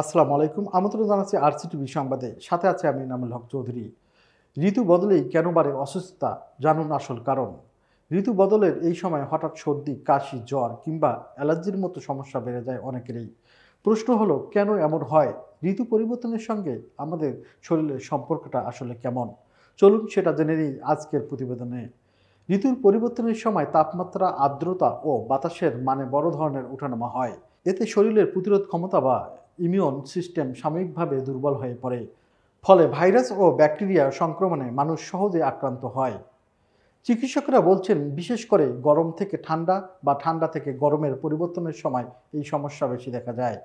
আসসালামু আলাইকুম। আমন্ত্রণ জানাচ্ছি আরসিটিভি সংবাদে। সাথে আছে আমি এনামুল হক চৌধুরী। ঋতু বদলেই কেন বাড়ে অসুস্থতা? জানুন আসল কারণ। ঋতু বদলের এই সময় হঠাৎ সর্দি, কাশি, জ্বর কিংবা অ্যালার্জির মতো সমস্যা বেড়ে যায় অনেকেরই। প্রশ্ন হলো কেন এমন হয়? ঋতু পরিবর্তনের সঙ্গে আমাদের শরীরের সম্পর্কটা আসলে কেমন? চলুন সেটা জেনে নিই আজকের প্রতিবেদনে। ঋতুর পরিবর্তনের সময় তাপমাত্রা, আর্দ্রতা ও বাতাসের মানে বড় ধরনের ওঠানামা হয়। এতে শরীরের প্রতিরোধ ক্ষমতা বা ইমিউন সিস্টেম সাময়িকভাবে দুর্বল হয়ে পড়ে। ফলে ভাইরাস ও ব্যাকটেরিয়া সংক্রমণে মানুষ সহজে আক্রান্ত হয়। চিকিৎসকরা বলছেন বিশেষ করে গরম থেকে ঠান্ডা বা ঠান্ডা থেকে গরমের পরিবর্তনের সময় এই সমস্যা বেশি দেখা যায়।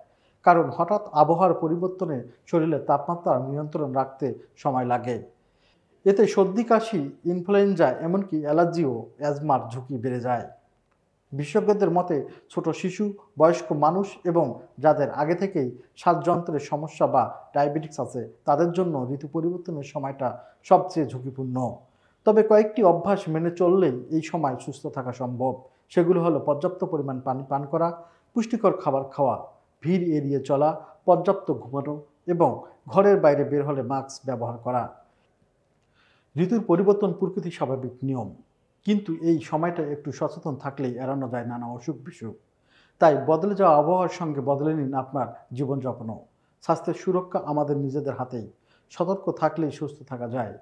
কারণ হঠাৎ আবহাওয়ার পরিবর্তনে শরীরের তাপমাত্রা নিয়ন্ত্রণ রাখতে সময় লাগে। এতে সর্দি, কাশি, ইনফ্লুয়েঞ্জা এমনকি অ্যালার্জি ও অ্যাজমার ঝুঁকি বেড়ে যায়। বিশেষজ্ঞদের মতে ছোট শিশু, বয়স্ক মানুষ এবং যাদের আগে থেকেই শ্বাসযন্ত্রের সমস্যা বা ডায়াবেটিস আছে তাদের জন্য ঋতু পরিবর্তনের সময়টা সবচেয়ে ঝুঁকিপূর্ণ। তবে কয়েকটি অভ্যাস মেনে চললেই এই সময় সুস্থ থাকা সম্ভব। সেগুলো হলো পর্যাপ্ত পরিমাণ পানি পান করা, পুষ্টিকর খাবার খাওয়া, ভিড় এড়িয়ে চলা, পর্যাপ্ত ঘুমানো এবং ঘরের বাইরে বের হলে মাস্ক ব্যবহার করা। ঋতুর পরিবর্তন প্রকৃতির স্বাভাবিক নিয়ম, কিন্তু এই সময়টা একটু সচেতন থাকলেই এড়ানো যায় নানা অসুখ বিসুখ। তাই বদলে যাওয়া আবহাওয়ার সঙ্গে বদলে নিন আপনার জীবনযাপনও। স্বাস্থ্যের সুরক্ষা আমাদের নিজেদের হাতেই। সতর্ক থাকলেই সুস্থ থাকা যায়।